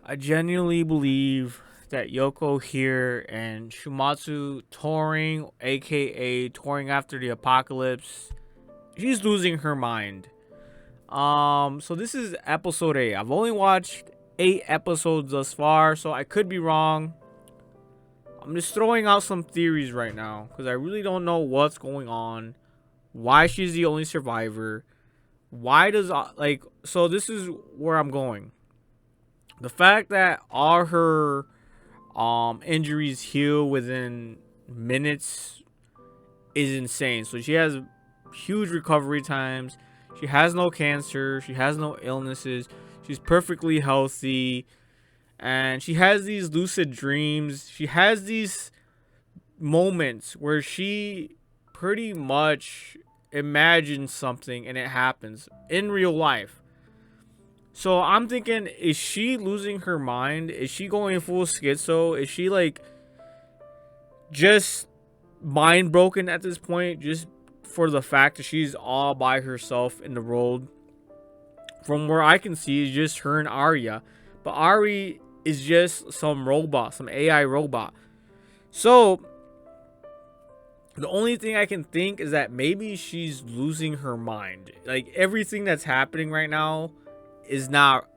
I genuinely believe that Yoko here and Shuumatsu Touring, aka Touring After the Apocalypse, she's losing her mind. So this is episode 8. I've only watched 8 episodes thus far, so I could be wrong. I'm just throwing out some theories right now because I really don't know what's going on, why she's the only survivor, why does so this is where I'm going. The fact that all her injuries heal within minutes is insane. So she has huge recovery times. She has no cancer. She has no illnesses. She's perfectly healthy. And she has these lucid dreams. She has these moments where she pretty much imagines something and it happens in real life. So I'm thinking, is she losing her mind? Is she going full schizo? Is she like just mind broken at this point, just for the fact that she's all by herself in the world? From where I can see, is just her and Arya, but Ari is just some robot, some AI robot. So the only thing I can think is that maybe she's losing her mind. Like everything that's happening right now is not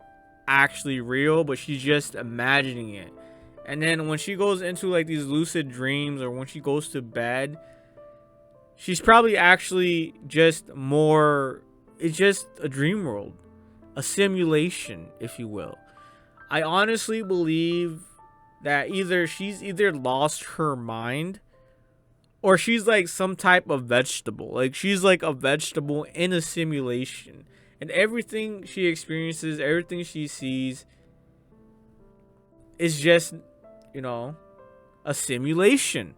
actually real, but she's just imagining it. And then when she goes into like these lucid dreams or when she goes to bed, she's probably actually just more, it's just a dream world, a simulation, if you will. I honestly believe that either she's either lost her mind or she's like some type of vegetable. Like she's like a vegetable in a simulation. And everything she experiences, everything she sees is just, you know, a simulation.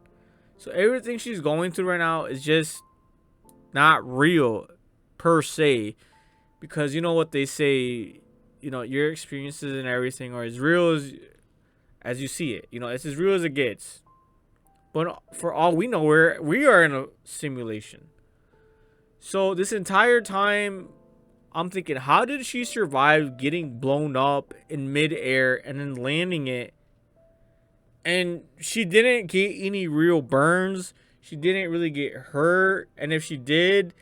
So everything she's going through right now is just not real per se. Because you know what they say, you know, your experiences and everything are as real as you see it. You know, it's as real as it gets. But for all we know, we are in a simulation. So this entire time, I'm thinking, how did she survive getting blown up in midair and then landing it? And she didn't get any real burns. She didn't really get hurt. And if she did,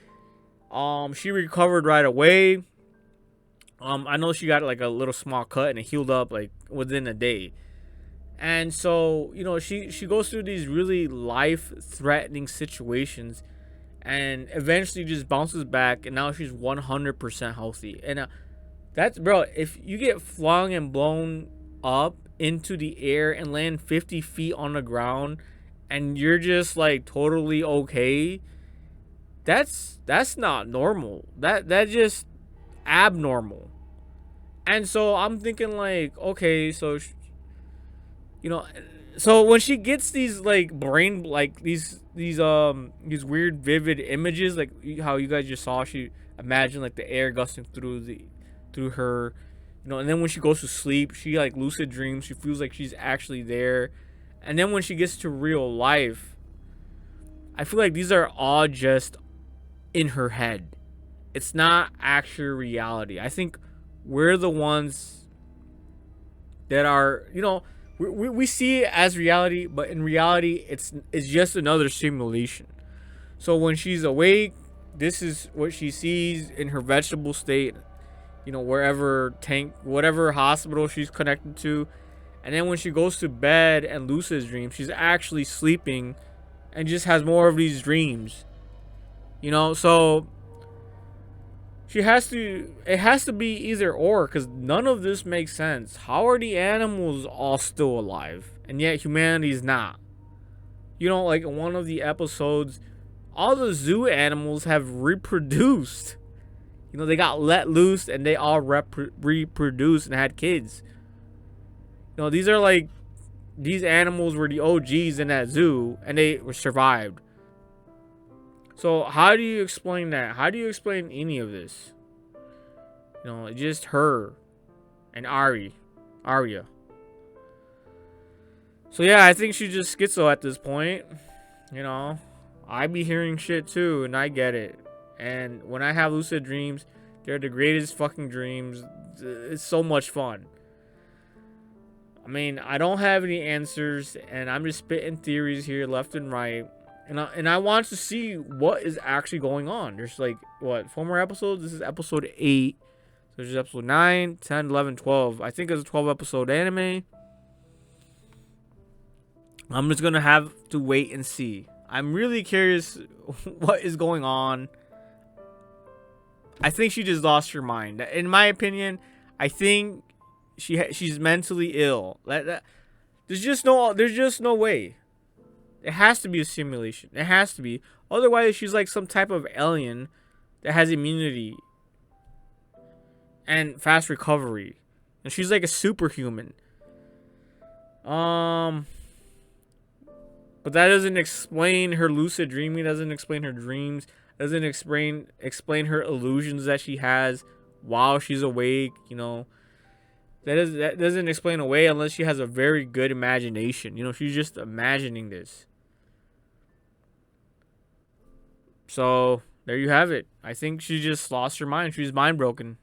she recovered right away. I know she got like a little small cut and it healed up like within a day. And so, you know, she goes through these really life-threatening situations and eventually just bounces back and now she's 100% healthy. And that's, bro, if you get flung and blown up into the air and land 50 feet on the ground and you're just like totally okay, that's not normal. That just abnormal. And so I'm thinking like, okay, so you know, so when she gets these like brain like these weird vivid images, like how you guys just saw, she imagined like the air gusting through her, you know, and then when she goes to sleep, she like lucid dreams, she feels like she's actually there. And then when she gets to real life, I feel like these are all just in her head. It's not actual reality. I think we're the ones that are, you know, we see it as reality, but in reality, it's just another simulation. So when she's awake, this is what she sees in her vegetable state, you know, wherever tank, whatever hospital she's connected to. And then when she goes to bed and lucid dreams, she's actually sleeping and just has more of these dreams, you know. So she has to, it has to be either or, because none of this makes sense. How are the animals all still alive and yet humanity's not? You know, like in one of the episodes, all the zoo animals have reproduced. You know, they got let loose and they all reproduced and had kids. You know, these are like, these animals were the OGs in that zoo and they survived. So how do you explain that? How do you explain any of this? You know, just her and Arya. So yeah, I think she's just schizo at this point. You know, I be hearing shit too, and I get it. And when I have lucid dreams, they're the greatest fucking dreams. It's so much fun. I mean, I don't have any answers, and I'm just spitting theories here left and right. And I want to see what is actually going on. There's like, what, 4 more episodes? This is episode 8. So there's episode 9, 10, 11, 12. I think it's a 12 episode anime. I'm just going to have to wait and see. I'm really curious what is going on. I think she just lost her mind. In my opinion, I think she's mentally ill. There's just no way. It has to be a simulation. It has to be. Otherwise, she's like some type of alien that has immunity and fast recovery, and she's like a superhuman. But that doesn't explain her lucid dreaming. Doesn't explain her dreams. Doesn't explain her illusions that she has while she's awake. You know, that doesn't explain away unless she has a very good imagination. You know, she's just imagining this. So there you have it. I think she just lost her mind. She's mind broken.